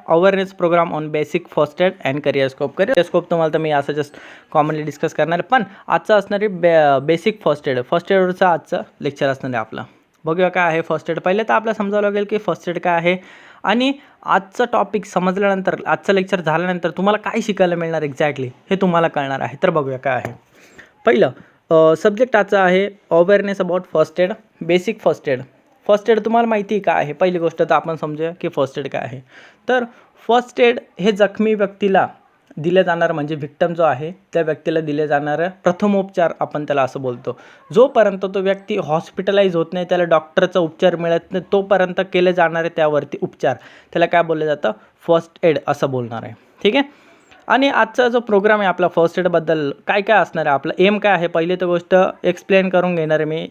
Awareness program on basic first aid and career scope तुम्हाला तर मी असं जस्ट कॉमनली डिस्कस करणार आहे. पण आजचं असणार आहे बेसिक फर्स्ट एडवरचं आजचं लेक्चर असणार आहे आपलं. बघूया काय आहे फर्स्ट एड. पहिले तर आपल्याला समजावं लागेल की फर्स्ट एड काय आहे आणि आजचं टॉपिक समजल्यानंतर, आजचं लेक्चर झाल्यानंतर तुम्हाला काय शिकायला मिळणार एक्झॅक्टली हे तुम्हाला कळणार आहे. तर बघूया काय आहे. पहिलं सब्जेक्ट आजचा आहे awareness about first aid, basic first add. First aid तुम्हाला माहिती काय आहे. पहिली गोष्ट तर आपण समजूया की फर्स्ट एड काय आहे. तर फर्स्ट एड हे जखमी व्यक्तीला दिले जाणार, म्हणजे व्हिक्टम जो आहे त्या व्यक्तीला दिले जाणारं प्रथमोपचार आपण त्याला असं बोलतो. जोपर्यंत तो व्यक्ती हॉस्पिटलाइज होत नाही, त्याला डॉक्टरचा उपचार मिळत नाही, तोपर्यंत केले जाणारे त्यावरती उपचार त्याला काय बोललं जातं, फर्स्ट एड असं बोलणार आहे. ठीक आहे. आणि आजचा जो प्रोग्राम आहे आपला फर्स्ट एडबद्दल काय काय असणार आहे, आपला एम काय आहे, पहिली तर गोष्ट एक्सप्लेन करून घेणार आहे मी.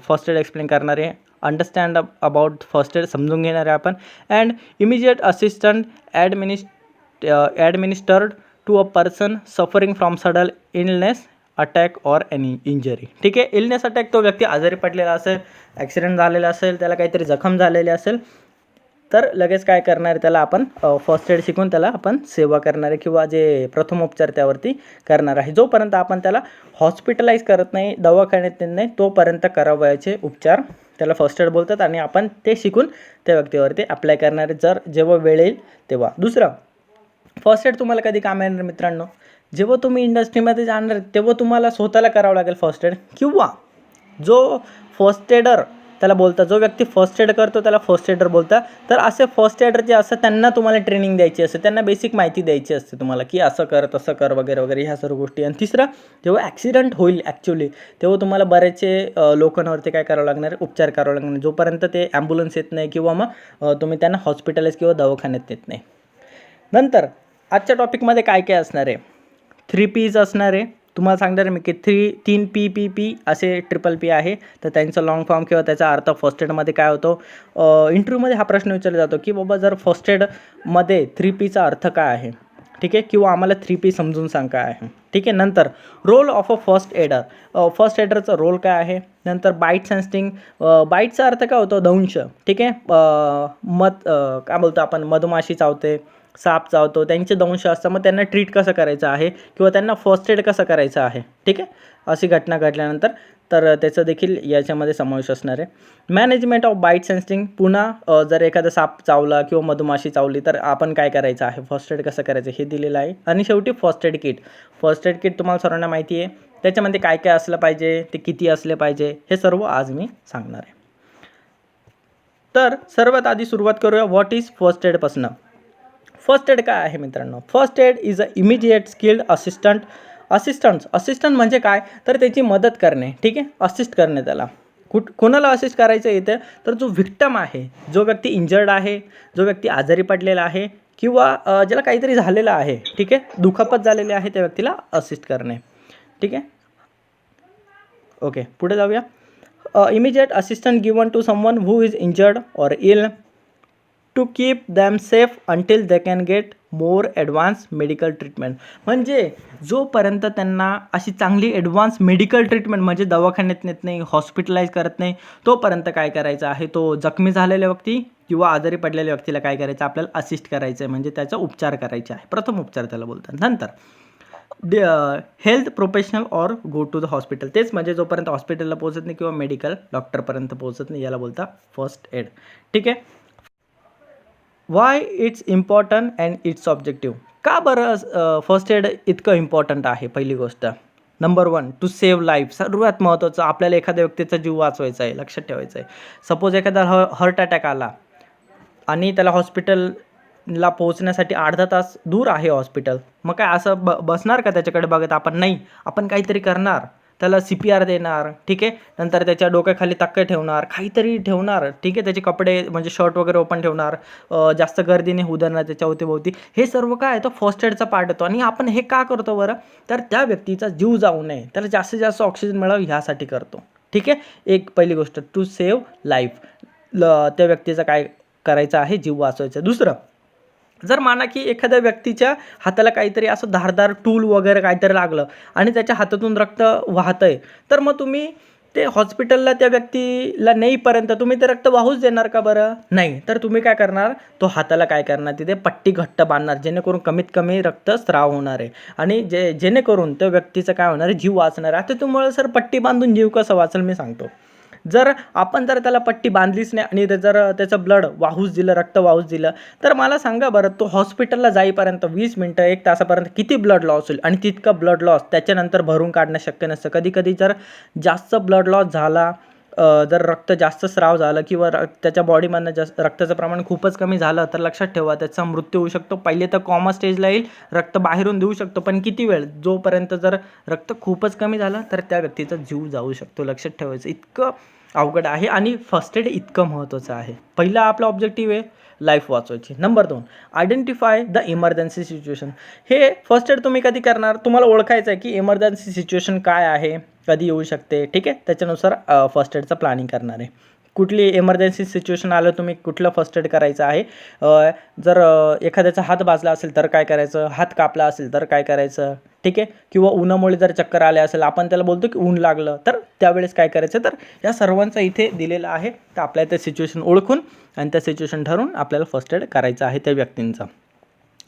फर्स्ट एड एक्सप्लेन करणार आहे, अंडरस्टँड अबाउट फर्स्ट एड समजून घेणार आहे आपण. And immediate assistant administered to a person suffering from sudden illness, attack or any injury. ठीक आहे. इलनेस अटॅक, तो व्यक्ती आजारी पडलेला असेल, ॲक्सिडेंट झालेला असेल, त्याला काहीतरी जखम झालेली असेल, तर लगेच काय करणार आहे, त्याला आपण फर्स्ट एड शिकून त्याला आपण सेवा करणार आहे किंवा जे प्रथमोपचार त्यावरती करणार आहे. जोपर्यंत आपण त्याला हॉस्पिटलाइज करत नाही, दवाखान्यात नेत नाही, तोपर्यंत करावयाचे उपचार त्याला फर्स्ट एड बोलतात. आणि आपण ते शिकून त्या व्यक्तीवरती अप्लाय करणार आहे जेव्हा वेळ येईल तेव्हा. दुसरं, फर्स्ट एड तुम्हाला कधी काम येणार मित्रांनो, जेव्हा तुम्ही इंडस्ट्रीमध्ये जाणार तेव्हा तुम्हाला स्वतःला करावं लागेल फर्स्ट एड, किंवा जो फर्स्ट एडर त्याला बोलतात, जो व्यक्ती फर्स्ट एड करतो त्याला फर्स्ट एडर बोलतात. तर असे फर्स्ट एडर जे असतात त्यांना तुम्हाला ट्रेनिंग द्यायची असते, त्यांना बेसिक माहिती द्यायची असते तुम्हाला की असं कर तसं कर वगैरे वगैरे ह्या सर्व गोष्टी. आणि तिसरं, जेव्हा ॲक्सिडेंट होईल ॲक्च्युली तेव्हा तुम्हाला बरेचसे लोकांवरती काय करावं लागणार, उपचार करावं लागणार, जोपर्यंत ते ॲम्ब्युलन्स येत नाही किंवा मग तुम्ही त्यांना हॉस्पिटलाइज किंवा दवाखान्यात नेत नाही. नंतर आजच्या टॉपिकमध्ये काय काय असणार आहे, 3 P's असणार आहे. तुम्हाला सांगणार मी की 3 P असे ट्रिपल P आहे. तर त्यांचं लॉंग फॉर्म किंवा त्याचा अर्थ फर्स्ट एडमध्ये काय होतो. इंटरव्ह्यूमध्ये हा प्रश्न विचारला जातो की बाबा जर फर्स्ट एडमध्ये 3 Pचा अर्थ काय आहे. ठीक आहे. किंवा आम्हाला 3 P समजून सांग काय आहे. ठीक आहे. नंतर role of a first aider, first एडरचा रोल काय आहे. नंतर बाईट सेन्सिंग, बाईटचा अर्थ काय होतो, दंश. ठीक आहे. काय बोलतो आपण, मधमाशी चावते, साप चावतो, त्यांचे दंश असतात, मग त्यांना ट्रीट कसं करायचं आहे किंवा त्यांना फर्स्ट एड कसं करायचं आहे. ठीक आहे. अशी घटना घडल्यानंतर तर त्याचं देखील याच्यामध्ये समावेश असणार आहे. मॅनेजमेंट ऑफ बाईट सेन्सिंग, पुन्हा जर एखादा साप चावला किंवा मधमाशी चावली तर आपण काय करायचं आहे, फर्स्ट एड कसं करायचं हे दिलेलं आहे. आणि शेवटी first aid kit. First aid kit तुम्हाला सर्वांना माहिती आहे, त्याच्यामध्ये काय काय असलं पाहिजे, ते किती असले पाहिजे, हे सर्व आज मी सांगणार आहे. तर सर्वात आधी सुरुवात करूया व्हॉट इज फर्स्ट एडपासून. फर्स्ट एड काय आहे मित्रांनो. First aid is a immediate skilled assistant म्हणजे काय, तर त्याची मदत करणे. ठीक आहे. असिस्ट करणे त्याला. कोणाला असिस्ट करायचं येतं, तर जो व्हिक्टम आहे, जो व्यक्ती इंजर्ड आहे, जो व्यक्ती आजारी पडलेला आहे किंवा ज्याला काहीतरी झालेलं आहे. ठीक आहे. दुखापत झालेली आहे, त्या व्यक्तीला असिस्ट करणे. ठीक आहे. ओके, पुढे जाऊया. Immediate assistant given to someone who is injured or ill to keep them safe until they can get more advance medical treatment. म्हणजे जोपर्यंत त्यांना अशी चांगली ॲडव्हान्स मेडिकल ट्रीटमेंट, म्हणजे दवाखान्यात नेत नाही, हॉस्पिटलाइज करत नाही, तोपर्यंत काय करायचं आहे, तो जखमी झालेल्या व्यक्ती किंवा आजारी पडलेल्या व्यक्तीला काय करायचं, आपल्याला असिस्ट करायचं आहे, म्हणजे त्याचा उपचार करायचा आहे. प्रथम उपचार त्याला बोलतात. नंतर health professional or go to the hospital, तेच म्हणजे जोपर्यंत हॉस्पिटलला पोहोचत नाही किंवा मेडिकल डॉक्टरपर्यंत पोहोचत नाही, याला बोलता फर्स्ट एड. ठीक आहे. Why it's important and it's objective. का बरं फर्स्ट एड इतकं इम्पॉर्टंट आहे. पहिली गोष्ट, नंबर 1 टू सेव्ह लाईफ. सर्वात महत्त्वाचं, आपल्याला एखाद्या व्यक्तीचा जीव वाचवायचा आहे, लक्षात ठेवायचं आहे. सपोज एखादा हार्ट अटॅक आला आणि त्याला हॉस्पिटलला पोहोचण्यासाठी अर्धा तास दूर आहे हॉस्पिटल, मग काय असं बसणार का त्याच्याकडे बघत आपण, नाही, आपण काहीतरी करणार, त्याला CPR देणार. ठीक आहे. नंतर त्याच्या डोक्याखाली तक्के ठेवणार, काहीतरी ठेवणार. ठीक आहे. त्याचे कपडे म्हणजे शर्ट वगैरे ओपन ठेवणार, जास्त गर्दीने उधळणार त्याच्या अवतीभोवती. हे सर्व काय आहे, तो फर्स्ट एडचा पार्ट येतो. आणि आपण हे का करतो बरं, तर त्या व्यक्तीचा जीव जाऊ नये, त्याला जास्तीत जास्त ऑक्सिजन मिळावं ह्यासाठी करतो. ठीक आहे. एक पहिली गोष्ट, टू सेव्ह लाईफ, त्या व्यक्तीचा काय करायचं आहे, जीव वाचवायचा. दुसरं, जर माना की एखाद्या व्यक्तीच्या हाताला काहीतरी असं धारदार टूल वगैरे काहीतरी लागलं आणि त्याच्या हातातून रक्त वाहतंय, तर मग तुम्ही ते हॉस्पिटलला त्या व्यक्तीला नेईपर्यंत तुम्ही ते रक्त वाहूच देणार का बरं? नाही. तर तुम्ही काय करणार, तो हाताला काय करणार, तिथे पट्टी घट्ट बांधणार, जेणेकरून कमीत कमी रक्तस्राव होणार आहे आणि जेणेकरून त्या व्यक्तीचं काय होणार आहे, जीव वाचणार आहे. आता तुम्हाला सर पट्टी बांधून जीव कसा वाचेल मी सांगतो. जर आपण त्याला पट्टी बांधलीच नाही आणि जर त्याचं ब्लड वाहूच दिलं, रक्त वाहूच दिलं, तर मला सांगा बरं, तो हॉस्पिटलला जाईपर्यंत 20 मिनिटं 1 तासापर्यंत किती ब्लड लॉस होईल आणि तितका ब्लड लॉस त्याच्यानंतर भरून काढणं शक्य नसतं. कधी-कधी जर जास्त ब्लड लॉस झाला, जर रक्त जास्त स्राव झालं किंवा त्याच्या बॉडीमधनं जास्त रक्ताचं प्रमाण खूपच कमी झालं, तर लक्षात ठेवा त्याचा मृत्यू होऊ शकतो. पहिले तर कॉमा स्टेजला येईल, रक्त बाहेरून देऊ शकतो, पण किती वेळ, जोपर्यंत जर रक्त खूपच कमी झालं तर त्या व्यक्तीचा जीव जाऊ शकतो. लक्षात ठेवायचं, इतकं अवघड आहे आणि फर्स्ट एड इतकं महत्त्वाचं आहे. पहिला आपला ऑब्जेक्टिव्ह आहे लाईफ वाचवायची. Number 2, identify the emergency situation. हे फर्स्ट एड तुम्ही कधी करणार, तुम्हाला ओळखायचं आहे की इमर्जन्सी सिच्युएशन काय आहे, कधी येऊ शकते, ठीक आहे. त्याच्यानुसार फर्स्ट एडचं प्लॅनिंग करणार आहे. कुठली इमर्जन्सी सिच्युएशन आलं, तुम्ही कुठलं फर्स्ट एड करायचं आहे. जर एखाद्याचा हात भाजला असेल तर काय करायचं, हात कापला असेल तर काय करायचं, ठीक आहे. किंवा उन्हामुळे जर चक्कर आले असेल, आपण त्याला बोलतो की ऊन लागलं, तर त्यावेळेस काय करायचं. तर या सर्वांचं इथे दिलेलं आहे. तर आपल्याला त्या सिच्युएशन ओळखून आणि त्या सिच्युएशन ठरवून आपल्याला फर्स्ट एड करायचं आहे त्या व्यक्तींचा.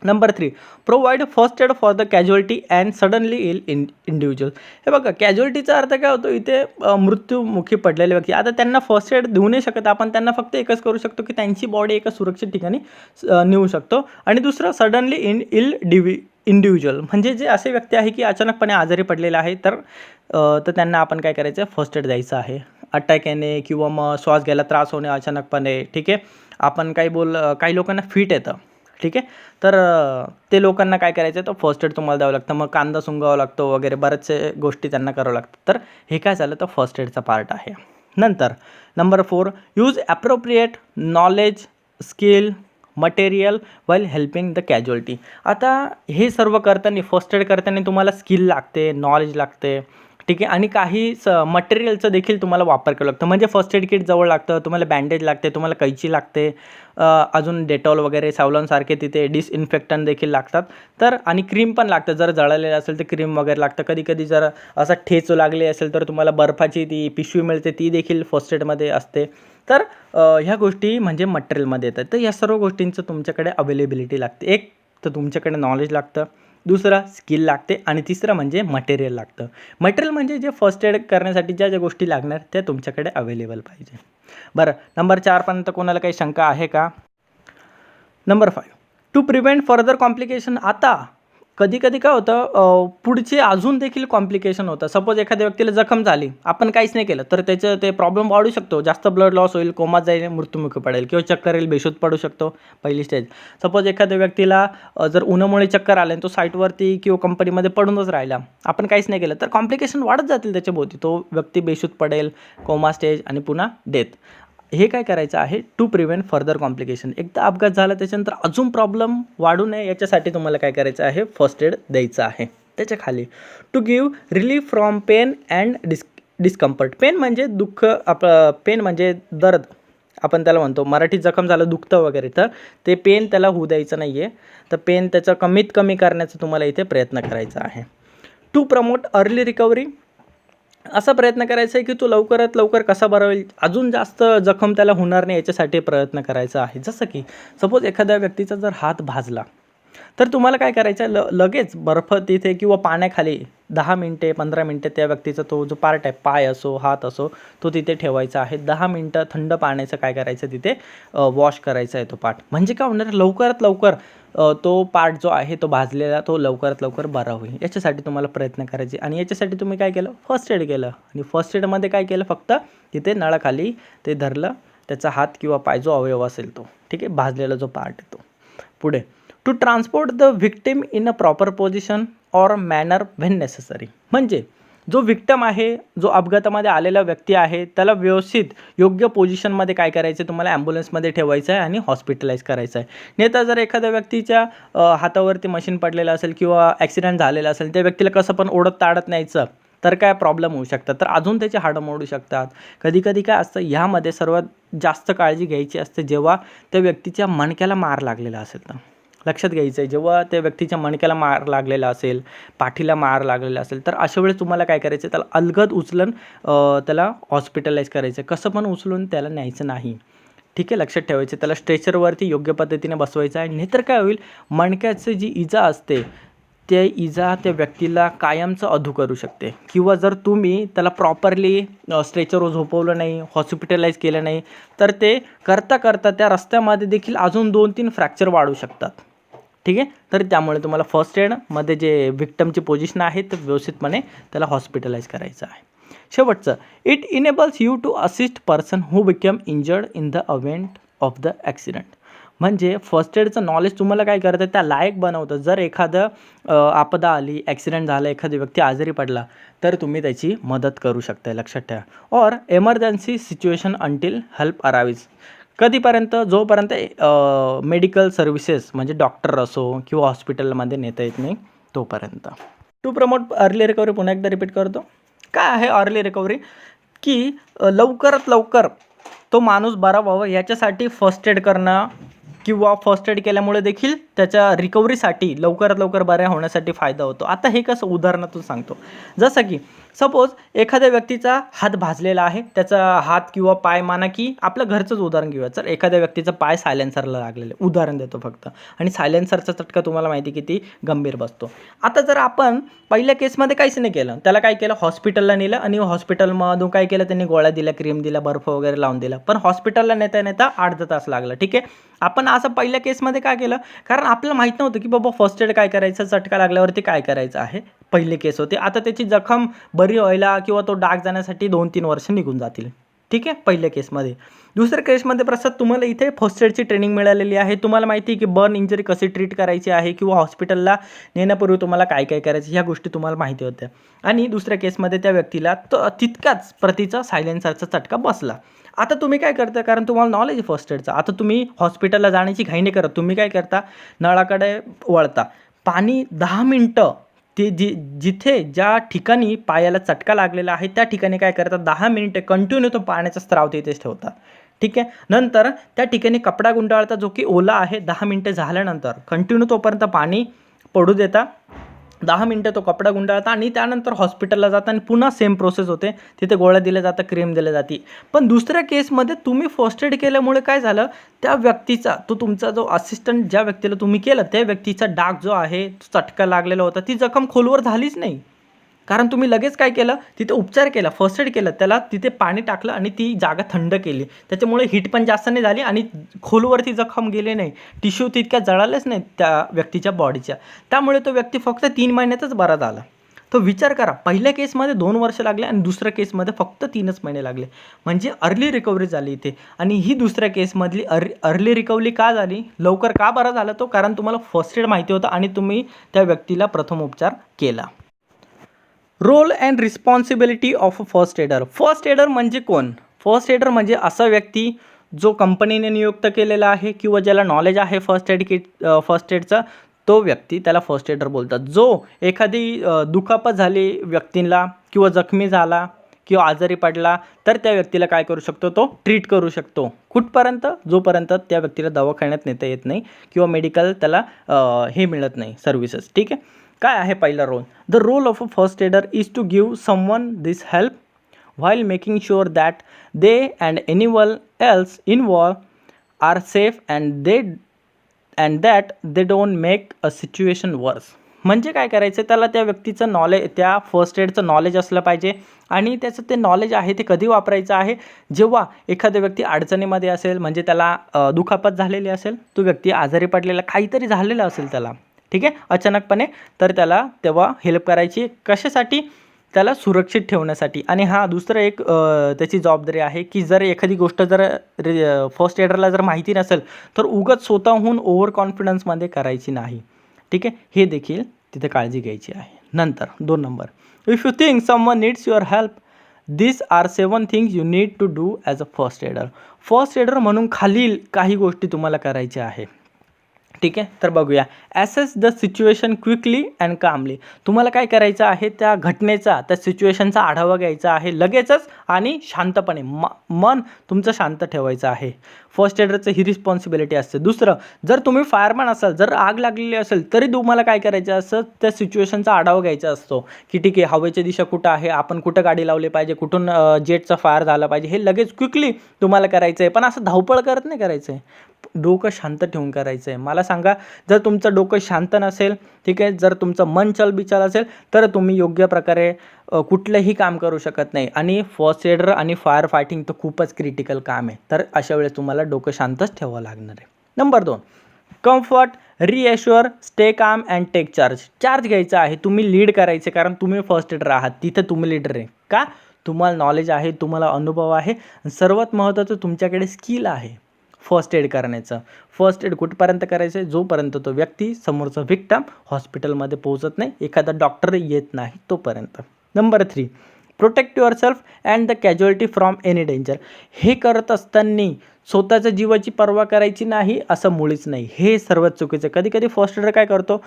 Number 3, provide first aid for the casualty and suddenly ill individual. हे बघा, कॅज्युअलिटीचा अर्थ काय होतो, इथे मृत्यूमुखी पडलेले व्यक्ती. आता त्यांना फर्स्ट एड देऊ नाही शकत आपण, त्यांना फक्त एकच करू शकतो की त्यांची बॉडी एका सुरक्षित ठिकाणी नेऊ शकतो. आणि दुसरं सडनली इंडिव्हिज्युअल, म्हणजे जे असे व्यक्ती आहे की अचानकपणे आजारी पडलेले आहे, तर त्यांना आपण काय करायचं आहे, फर्स्ट एड द्यायचं आहे. अटॅक येणे किंवा मग श्वास घ्यायला त्रास होणे अचानकपणे, ठीक आहे. आपण काही लोकांना फिट येतं, ठीक आहे. तर ते लोकांना काय करायचं आहे, तर फर्स्ट एड तुम्हाला द्यावं लागतं. मग कांदा सुंगावा लागतो वगैरे बऱ्याचशा गोष्टी त्यांना करावं लागतात. तर हे काय झालं, तर फर्स्ट एडचा पार्ट आहे. नंतर number 4, use appropriate knowledge, skill, material while helping the casualty. आता हे सर्व करताना, फर्स्ट एड करताना तुम्हाला स्किल लागते, नॉलेज लागते, ठीक आहे. आणि काही मटेरियलचं देखील तुम्हाला वापर करावं लागतं. म्हणजे फर्स्ट एड किट जवळ लागतं, तुम्हाला बँडेज लागते, तुम्हाला कैची लागते, अजून डेटॉल वगैरे सावलॉनसारखे तिथे डिसइन्फेक्टंट देखील लागतात. तर आणि क्रीम पण लागतं, जर जळालेलं असेल तर क्रीम वगैरे लागतं. कधी जर असा ठेच लागले असेल तर तुम्हाला बर्फाची ती पिशवी मिळते, ती देखील फर्स्ट एडमध्ये असते. तर ह्या गोष्टी म्हणजे मटेरियलमध्ये येतात. तर या सर्व गोष्टींचं तुमच्याकडे अवेलेबिलिटी लागते. एक तर तुमच्याकडे नॉलेज लागतं, दुसरं स्किल लागते आणि तिसरं म्हणजे मटेरियल लागतं. मटेरियल म्हणजे जे फर्स्ट एड करण्यासाठी ज्या गोष्टी लागणार त्या तुमच्याकडे अवेलेबल पाहिजे. बरं, नंबर 4 पर्यंत कोणाला काही शंका आहे का? Number 5, to prevent further complication. आता कधी काय होतं, पुढचे अजून देखील कॉम्प्लिकेशन होतं. सपोज एखाद्या व्यक्तीला जखम झाली, आपण काहीच नाही केलं, तर त्याचं ते प्रॉब्लेम वाढू शकतो. जास्त ब्लड लॉस होईल, कोमात जाईल, मृत्युमुखी पडेल किंवा चक्कर येईल, बेशुद्ध पडू शकतो, पहिली स्टेज. सपोज एखाद्या व्यक्तीला जर उन्हामुळे चक्कर आलं आणि तो साईटवरती किंवा कंपनीमध्ये पडूनच राहिला, आपण काहीच नाही केलं, तर कॉम्प्लिकेशन वाढत जातील त्याच्याभोवती. तो व्यक्ती बेशुद्ध पडेल, कोमा स्टेज आणि पुन्हा डेथ. हे काय करायचं आहे, टू प्रिव्हेंट फर्दर कॉम्प्लिकेशन. एकदा अपघात झाला त्याच्यानंतर अजून प्रॉब्लेम वाढू नये याच्यासाठी तुम्हाला काय करायचं आहे, फर्स्ट एड द्यायचं आहे. त्याच्या खाली to give relief from pain and discomfort. Pain म्हणजे दुःख, पेन म्हणजे दर्द आपण त्याला म्हणतो. मराठीत जखम झालं, दुखतं वगैरे, तर ते पेन त्याला होऊ द्यायचं नाही आहे. तर पेन त्याचं कमीत कमी करण्याचा तुम्हाला इथे प्रयत्न करायचा आहे. To promote early recovery. असा प्रयत्न करायचा आहे की तो लवकरात लवकर कसा बरा होईल, अजून जास्त जखम त्याला होणार नाही याच्यासाठी प्रयत्न करायचा आहे. जसं की सपोज एखाद्या व्यक्तीचा जर हात भाजला, तर तुम्हाला काय करायचं आहे, लगेच बर्फ तिथे किंवा पाण्याखाली 10 मिनटे 15 मिनटे त्या व्यक्तीचा तो जो पार्ट आहे, पाय असो हात असो, तो तिथे ठेवायचा आहे. 10 मिनटं थंड पाण्याचं काय करायचं, तिथे वॉश करायचा आहे तो पार्ट. म्हणजे काय होणार, लवकरात लवकर तो पार्ट जो आहे तो भाजलेला तो लवकरात लवकर बरा होईल. याच्यासाठी तुम्हाला प्रयत्न करायचे. आणि याच्यासाठी तुम्ही काय केलं, फर्स्ट एड केलं. आणि फर्स्ट एडमध्ये काय केलं, फक्त तिथे नळाखाली ते धरलं, त्याचा हात किंवा पाय जो अवयव असेल तो, ठीक आहे, भाजलेला जो पार्ट आहे तो. पुढे to transport the victim in a proper position or manner when necessary. म्हणजे जो व्हिक्टम आहे, जो अपघातामध्ये आलेला व्यक्ती आहे, त्याला व्यवस्थित योग्य पोझिशनमध्ये काय करायचं, तुम्हाला ॲम्ब्युलन्समध्ये ठेवायचं आहे आणि हॉस्पिटलाइज करायचं आहे. नाही तर जर एखाद्या व्यक्तीच्या हातावरती मशीन पडलेलं असेल किंवा ॲक्सिडेंट झालेला असेल, त्या व्यक्तीला कसं पण ओढत ताडत न्यायचं, तर काय प्रॉब्लेम होऊ शकतात, तर अजून त्याचे हाडं मोडू शकतात. कधी काय असतं, ह्यामध्ये सर्वात जास्त काळजी घ्यायची असते जेव्हा त्या व्यक्तीच्या मणक्याला मार लागलेला असेल तर. लक्षात घ्यायचं आहे. जेव्हा त्या व्यक्तीच्या मणक्याला मार लागलेला असेल, पाठीला मार लागलेला असेल, तर अशा वेळेस तुम्हाला काय करायचं आहे, त्याला अलगद उचलून त्याला हॉस्पिटलाइज करायचं आहे. कसं पण उचलून त्याला न्यायचं नाही. ठीक आहे, लक्षात ठेवायचं. त्याला स्ट्रेचरवरती योग्य पद्धतीने बसवायचं आहे. नाहीतर काय होईल, मणक्याची जी इजा असते ते इजा त्या व्यक्तीला कायमचं अधू करू शकते. किंवा जर तुम्ही त्याला प्रॉपरली स्ट्रेचरवर झोपवलं नाही, हॉस्पिटलाइज केलं नाही, तर ते करता करता त्या रस्त्यामध्ये देखील अजून 2-3 फ्रॅक्चर वाढू शकतात. ठीक आहे, तर त्यामुळे तुम्हाला फर्स्ट एडमध्ये जे विक्टमची पोझिशन आहे ते व्यवस्थितपणे त्याला हॉस्पिटलाइज करायचं आहे. शेवटचं, it enables you to assist person who become injured in the event of the accident. म्हणजे फर्स्ट एडचं नॉलेज तुम्हाला काय करतं, त्या लायक बनवतं. जर एखादं आपदा आली, ॲक्सिडेंट झाला, एखादी व्यक्ती आजारी पडला, तर तुम्ही त्याची मदत करू शकता, लक्षात ठेवा. Or emergency situation until help arrives. कधीपर्यंत, जोपर्यंत मेडिकल सर्व्हिसेस म्हणजे डॉक्टर असो किंवा हॉस्पिटलमध्ये नेता येत नाही तोपर्यंत. टू प्रमोट अर्ली रिकव्हरी, पुन्हा एकदा रिपीट करतो. काय आहे अर्ली रिकव्हरी? की लवकरात लवकर तो माणूस बरा व्हावा याच्यासाठी फर्स्ट एड करणं, किंवा फर्स्ट एड केल्यामुळे देखील त्याच्या रिकव्हरीसाठी लवकरात लवकर बऱ्या होण्यासाठी फायदा होतो. आता हे कसं उदाहरणातून सांगतो. जसं की सपोज एखाद्या व्यक्तीचा हात भाजलेला आहे, त्याचा हात किंवा पाय, माना की आपलं घरचंच उदाहरण घेऊया. तर एखाद्या व्यक्तीचा पाय सायलेन्सरला लागलेलं आहे, उदाहरण देतो फक्त, आणि सायलेन्सरचा चटका तुम्हाला माहिती किती गंभीर बसतो. आता जर आपण पहिल्या केसमध्ये काहीच नाही केलं, त्याला काय केलं, हॉस्पिटलला नेलं, आणि हॉस्पिटलमधून काय केलं, त्यांनी गोळ्या दिल्या, क्रीम दिल्या, बर्फ वगैरे लावून दिला, पण हॉस्पिटलला नेता नेता 8-10 तास लागला. ठीक आहे, आपण असं पहिल्या केसमध्ये काय केलं, कारण आपल्याला माहीत नव्हतं की बाबा फर्स्ट एड काय करायचं, चटका लागल्यावरती काय करायचं आहे. पहिली केस होती. आता त्याची जखम बरी व्हायला किंवा तो डाग जाण्यासाठी 2-3 वर्ष निघून जातील. ठीक आहे, पहिल्या केसमध्ये. दुसऱ्या केसमध्ये प्रसाद, तुम्हाला इथे फर्स्ट एडची ट्रेनिंग मिळालेली आहे, तुम्हाला माहिती आहे की बर्न इंजरी कशी ट्रीट करायची आहे, किंवा हॉस्पिटलला नेण्यापूर्वी तुम्हाला काय काय करायचं, ह्या गोष्टी तुम्हाला माहिती होत्या. आणि दुसऱ्या केसमध्ये त्या व्यक्तीला तितकाच प्रतीचा सायलेन्सरचा चटका बसला. आता तुम्ही काय करता, कारण तुम्हाला नॉलेज आहे फर्स्ट एडचा, आता तुम्ही हॉस्पिटलला जाण्याची घाई नाही करत. तुम्ही काय करता, नळाकडे वळता, पाणी 10 मिनटं ते जिथे ज्या ठिकाणी पायाला चटका लागलेला आहे त्या ठिकाणी काय करतात, 10 मिनिटे कंटिन्यू तो पाण्याचा स्त्राव तिथेच ठेवतात. ठीक आहे, नंतर त्या ठिकाणी कपडा गुंडाळता जो की ओला आहे. 10 मिनटे झाल्यानंतर कंटिन्यू तोपर्यंत पाणी पडू देता, 10 मिनटं तो कपडा गुंडाळता, आणि त्यानंतर हॉस्पिटलला जाता आणि पुन्हा सेम प्रोसेस होते. तिथे गोळ्या दिल्या जातात, क्रीम दिल्या जाते. पण दुसऱ्या केसमध्ये तुम्ही फर्स्ट एड केल्यामुळे काय झालं, त्या व्यक्तीचा, तो तुमचा जो असिस्टंट ज्या व्यक्तीला तुम्ही केलं, त्या व्यक्तीचा डाग जो आहे, चटका लागलेला होता, ती जखम खोलवर झालीच नाही. कारण तुम्ही लगेच काय केलं, तिथे उपचार केला, फर्स्ट एड केलं, त्याला तिथे पाणी टाकलं आणि ती जागा थंड केली. त्याच्यामुळे हीट पण जास्त नाही झाली आणि खोलवरती जखम गेले नाही, टिश्यू तितक्या जळालेच नाही त्या व्यक्तीच्या बॉडीच्या. त्यामुळे तो व्यक्ती फक्त 3 महिन्यातच बरा झाला. तो विचार करा, पहिल्या केसमध्ये 2 वर्ष लागले आणि दुसऱ्या केसमध्ये फक्त 3च महिने लागले. म्हणजे अर्ली रिकव्हरी झाली इथे. आणि ही दुसऱ्या केसमधली अर्ली रिकव्हरी का झाली, लवकर का बरा झाला तो, कारण तुम्हाला फर्स्ट एड माहिती होतं आणि तुम्ही त्या व्यक्तीला प्रथम उपचार केला. Role and responsibility of a first aider. First aider म्हणजे कोण? फर्स्ट एडर म्हणजे असा व्यक्ती जो कंपनीने नियुक्त केलेला आहे किंवा ज्याला नॉलेज आहे फर्स्ट एडचा, तो व्यक्ती त्याला फर्स्ट एडर बोलतात. जो एखादी दुखापत झाली व्यक्तीला किंवा जखमी झाला किंवा आजारी पडला, तर त्या व्यक्तीला काय करू शकतो, तो ट्रीट करू शकतो. कुठपर्यंत? जोपर्यंत त्या व्यक्तीला दवाखान्यात नेता येत नाही किंवा मेडिकल त्याला हे मिळत नाही, सर्व्हिसेस. ठीक आहे, काय आहे पहिला role? The role of a first aider is to give someone this help while making sure that they and anyone else involve are safe and that they don't make a situation worse. म्हणजे काय करायचं, त्याला त्या व्यक्तीचं knowledge, त्या first एडचं knowledge असलं पाहिजे. आणि त्याचं ते नॉलेज आहे ते कधी वापरायचं आहे, जेव्हा एखादा व्यक्ती अडचणीमध्ये असेल, म्हणजे त्याला दुखापत झालेली असेल, तो व्यक्ती आजारी पडलेला, काहीतरी झालेलं असेल त्याला, ठीक आहे, अचानकपणे, तर त्याला तेव्हा हेल्प करायची. कशासाठी? त्याला सुरक्षित ठेवण्यासाठी. आणि हा दुसरं एक त्याची जबाबदारी आहे की जर एखादी गोष्ट जर फर्स्ट एडरला जर माहिती नसेल, तर उगाच स्वतःहून ओव्हर कॉन्फिडन्समध्ये करायची नाही. ठीक आहे, हे देखील तिथे काळजी घ्यायची आहे. नंतर 2 number, if you think someone needs your help, this are 7 things you need to do as a first aider. First aider म्हणून खालील काही गोष्टी तुम्हाला करायच्या आहे. ठीक आहे. तर बघूया, assess the situation quickly and calmly. तुम्हाला काय करायचं आहे, त्या घटनेचा, त्या सिच्युएशनचा आढावा घ्यायचा आहे लगेचच आणि शांतपणे, मन तुमचं शांत ठेवायचं आहे. फर्स्ट एडरचं ही रिस्पॉन्सिबिलिटी असते. दुसरं, जर तुम्ही फायरमॅन असाल, जर आग लागलेली असेल तरी तुम्हाला काय करायचं असं, त्या सिच्युएशनचा आढावा घ्यायचा असतो की ठीक आहे, हवेची दिशा कुठं आहे, आपण कुठं गाडी लावली पाहिजे, कुठून जेटचा फायर झाला पाहिजे, हे लगेच क्विकली तुम्हाला करायचं आहे. पण असं धावपळ करत नाही करायचं आहे, डोकं शांत ठेवून करायचं आहे. मला सांगा, जर तुमचं डोकं शांत नसेल, ठीक आहे, जर तुमचं मन चलबिचल असेल, तर तुम्ही योग्य प्रकारे कुठलंही काम करू शकत नाही. आणि फर्स्ट एडर आणि फायर फायटिंग तर खूपच क्रिटिकल काम आहे. तर अशा वेळेस तुम्हाला डोकं शांतच ठेवावं लागणार आहे. Number 2, comfort, reassure, stay calm and take charge. Charge घ्यायचा आहे, तुम्ही लीड करायचे, कारण तुम्ही फर्स्ट एडर आहात, तिथं तुम्ही लीडर आहे. का? तुम्हाला नॉलेज आहे, तुम्हाला अनुभव आहे, सर्वात महत्त्वाचं तुमच्याकडे स्किल आहे फर्स्ट एड करण्याचं. फर्स्ट एड कुठपर्यंत करायचं आहे, जोपर्यंत तो व्यक्ती, समोरचा व्हिक्टम हॉस्पिटलमध्ये पोहोचत नाही, एखादा डॉक्टर येत नाही तोपर्यंत. Number 3, protect your self and the casualty from any danger. हे करत असताना स्वतःच्या जीवाची पर्वा करायची नाही असं मुळीच नाही, हे सर्वात चुकीचं. कधी कधी फर्स्ट एडर काय करतो,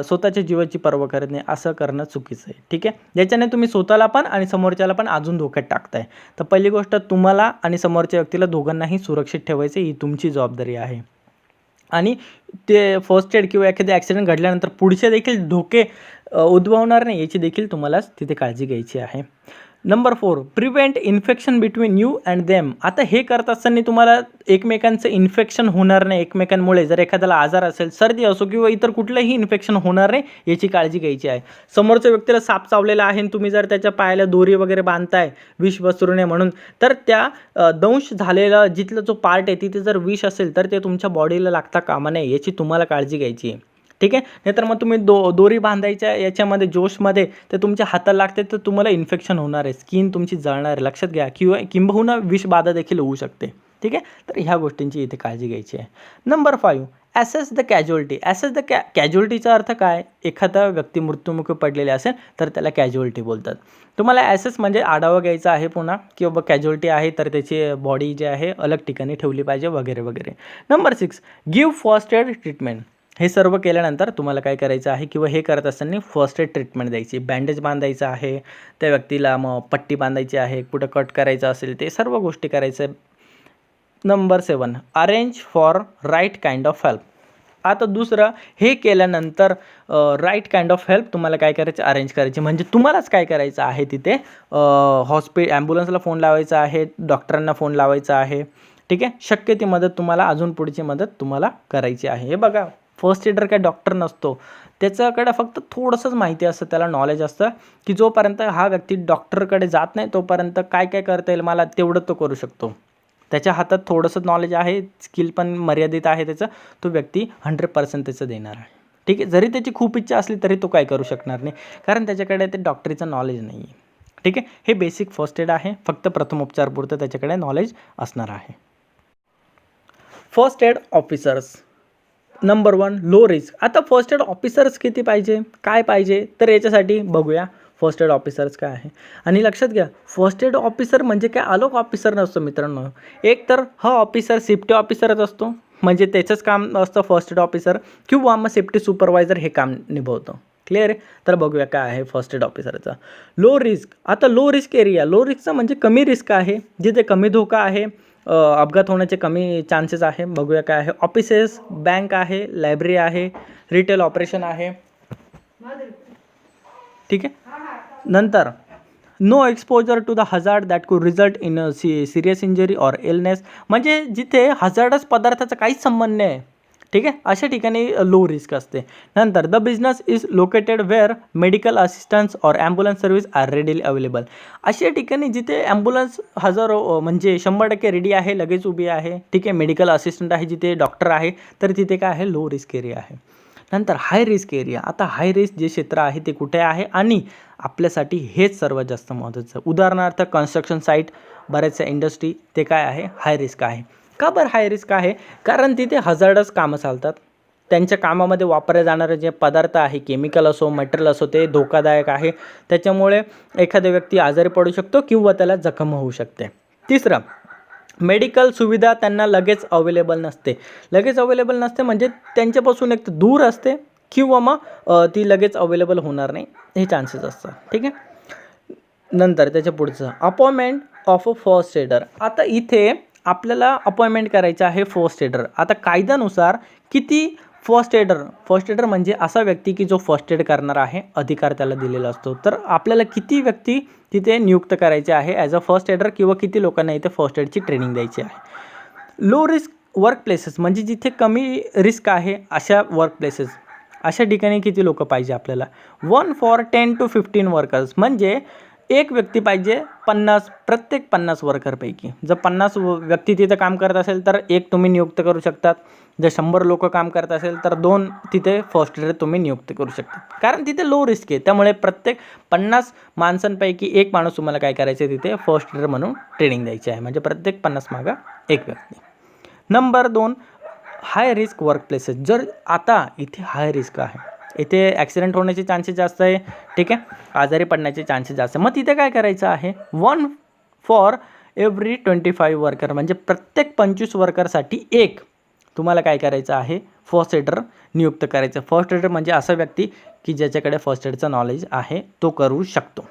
स्वतःच्या जीवाची पर्वा करत नाही, असं करणं चुकीचं आहे. ठीक आहे, ज्याच्याने तुम्ही स्वतःला पण आणि समोरच्याला पण अजून धोक्यात टाकताय. तर पहिली गोष्ट, तुम्हाला आणि समोरच्या व्यक्तीला दोघांनाही सुरक्षित ठेवायचं, ही तुमची जबाबदारी आहे. आणि ते फर्स्ट एड किंवा एखादी ॲक्सिडेंट घडल्यानंतर पुढचे देखील धोके उद्भवणार नाही, याची देखील तुम्हालाच तिथे काळजी घ्यायची आहे. Number 4, prevent infection between you and them. आता हे करत असताना तुम्हाला एकमेकांचं इन्फेक्शन होणार नाही, एकमेकांमुळे जर एखाद्याला आजार असेल, सर्दी असो किंवा इतर कुठलंही इन्फेक्शन होणार नाही, याची काळजी घ्यायची आहे. समोरच्या व्यक्तीला साप चावलेला आहे आणि तुम्ही जर त्याच्या पायाला दोरी वगैरे बांधताय विष पसरू नये म्हणून, तर त्या दंश झालेला जिथला जो पार्ट आहे तिथे जर विष असेल तर ते तुमच्या बॉडीला लागता कामा नये, याची तुम्हाला काळजी घ्यायची आहे. ठीक आहे, नाहीतर मग तुम्ही दोरी बांधायच्या याच्यामध्ये जोशमध्ये ते तुमच्या हाताला लागते, तर तुम्हाला इन्फेक्शन होणार आहे, स्किन तुमची जळणार आहे, लक्षात घ्या. किंबहुना विषबाधा देखील होऊ शकते. ठीक आहे, तर ह्या गोष्टींची इथे काळजी घ्यायची आहे. Number 5, assess the casualty. Assess the कॅज्युअलिटीचा अर्थ काय, एखादा व्यक्ती मृत्युमुखी पडलेले असेल तर त्याला कॅज्युअलिटी बोलतात. तुम्हाला ॲसेस म्हणजे आढावा घ्यायचा आहे पुन्हा, की बाबा कॅज्युअलिटी आहे तर त्याची बॉडी जी आहे अलग ठिकाणी ठेवली पाहिजे वगैरे वगैरे. Number 6, give first aid treatment. हे सर्व केल्यानंतर तुम्हाला काय करायचं आहे, किंवा हे करत असताना फर्स्ट एड ट्रीटमेंट द्यायची, बँडेज बांधायचं आहे, त्या व्यक्तीला मग पट्टी बांधायची आहे, कुठं कट करायचं असेल ते सर्व गोष्टी करायचं आहे. Number 7, arrange for right kind of help. आता दुसरं, हे केल्यानंतर राईट काइंड ऑफ हेल्प तुम्हाला काय करायचं, अरेंज करायची. म्हणजे तुम्हालाच काय करायचं आहे, तिथे ॲम्ब्युलन्सला फोन लावायचा आहे, डॉक्टरांना फोन लावायचा आहे. ठीक आहे, शक्य ती मदत तुम्हाला, अजून पुढची मदत तुम्हाला करायची आहे. हे बघा, फर्स्ट एडर काय डॉक्टर नसतो, त्याच्याकडे फक्त थोडंसंच माहिती असतं, त्याला नॉलेज असतं की जोपर्यंत हा व्यक्ती डॉक्टरकडे जात नाही तोपर्यंत काय काय करता येईल मला तेवढं तो करू शकतो. त्याच्या हातात थोडंसं नॉलेज आहे, स्किल पण मर्यादित आहे त्याचं, तो व्यक्ती 100% त्याचं देणार आहे. ठीक आहे, जरी त्याची खूप इच्छा असली तरी तो काय करू शकणार नाही, कारण त्याच्याकडे ते डॉक्टरीचं नॉलेज नाही आहे. ठीक आहे, हे बेसिक फर्स्ट एड आहे, फक्त प्रथमोपचारपुरतं त्याच्याकडे नॉलेज असणार आहे. First add officers. Number 1, low risk. आता फर्स्ट एड ऑफिसर्स किती पाहिजे, काय पाहिजे, तर याच्यासाठी बघूया फर्स्ट एड ऑफिसर्स काय आहे. आणि लक्षात घ्या, फर्स्ट एड ऑफिसर म्हणजे काय अलोक ऑफिसर नसतो मित्रांनो. एक तर हा ऑफिसर सेफ्टी ऑफिसरच असतो, म्हणजे त्याचंच काम असतं फर्स्ट एड ऑफिसर, किंवा मग सेफ्टी सुपरवायझर हे काम निभवतो. क्लिअर आहे. तर बघूया काय आहे फर्स्ट एड ऑफिसरचा. Low risk. आता लो रिस्क एरिया, लो रिस्कचा म्हणजे कमी रिस्क आहे, जिथे कमी धोका आहे, अपघात होण्याचे कमी चान्सेस आहे. बघूया काय आहे. ऑफिसेस, बँक आहे, लायब्ररी आहे, रिटेल ऑपरेशन आहे. ठीक आहे. नंतर no exposure to the hazard that could result in serious injury or illness. म्हणजे जिथे हजार्डस पदार्थाचा काहीच संबंध नाही. ठीक आहे, अशा ठिकाणी लो रिस्क असते. नंतर the business is located where medical assistance or ambulance service are readily available. अशा ठिकाणी जिथे ॲम्ब्युलन्स हजारो म्हणजे 100% रेडी आहे, लगेच उभी आहे. ठीक आहे, मेडिकल असिस्टंट आहे, जिथे डॉक्टर आहे, तर तिथे काय आहे, लो रिस्क एरिया आहे. नंतर हाय रिस्क एरिया. आता हाय रिस्क जे क्षेत्र आहे ते कुठे आहे, आणि आपल्यासाठी हेच सर्वात जास्त महत्त्वाचं. उदाहरणार्थ कन्स्ट्रक्शन साईट, बऱ्याचशा इंडस्ट्री, ते काय आहे, हाय रिस्क आहे. का बरं हाय रिस्क आहे, कारण तिथे हजार्डस कामं चालतात. त्यांच्या कामामध्ये वापरले जाणारे जे पदार्थ आहे, केमिकल असो, मटेरियल असो, ते धोकादायक आहे. त्याच्यामुळे एखादा व्यक्ती आजारी पडू शकतो किंवा त्याला जखम होऊ शकते. तिसरं, मेडिकल सुविधा त्यांना लगेच अवेलेबल नसते. लगेच अवेलेबल नसते म्हणजे त्यांच्यापासून एक तर दूर असते किंवा मग ती लगेच अवेलेबल होणार नाही, हे चान्सेस असतात. ठीक आहे. नंतर त्याच्या पुढचं appointment of a first adder. आता इथे आपल्याला अपॉइंटमेंट करायचं आहे फर्स्ट एडर. आता कायद्यानुसार किती फर्स्ट एडर म्हणजे असा व्यक्ती की जो फर्स्ट एड करणार आहे, अधिकार त्याला दिलेला असतो. तर आपल्याला किती व्यक्ती तिथे नियुक्त करायचे आहे ॲज अ फर्स्ट एडर किंवा किती लोकांना इथे फर्स्ट एडची ट्रेनिंग द्यायची आहे. लो रिस्क वर्क प्लेसेस म्हणजे जिथे कमी रिस्क आहे अशा वर्क प्लेसेस, अशा ठिकाणी किती लोक पाहिजे आपल्याला. 1 for 10 to 15 वर्कर्स म्हणजे एक व्यक्ती पाहिजे 50 प्रत्येक 50 वर्करपैकी. जर 50 व्यक्ती तिथे काम करत असेल तर एक तुम्ही नियुक्त करू शकतात. जर 100 लोक काम करत असेल तर 2 तिथे फर्स्ट एडर तुम्ही नियुक्त करू शकता. कारण तिथे लो रिस्क आहे, त्यामुळे प्रत्येक 50 माणसांपैकी एक माणूस तुम्हाला काय करायचं आहे तिथे फर्स्ट एडर म्हणून ट्रेनिंग द्यायची आहे. म्हणजे प्रत्येक 50 मागं एक व्यक्ती. Number 2 high risk work places. जर आता इथे हाय रिस्क आहे, इथे ॲक्सिडेंट होण्याचे चान्सेस जास्त आहे. ठीक आहे, आजारी पडण्याचे चान्सेस जास्त आहे. मग तिथे काय करायचं आहे 1 for every 25 वर्कर म्हणजे प्रत्येक 25 वर्करसाठी एक तुम्हाला काय करायचं आहे फर्स्ट एडर नियुक्त करायचं. फर्स्ट एडर म्हणजे असा व्यक्ती की ज्याच्याकडे फर्स्ट एडचं नॉलेज आहे, तो करू शकतो.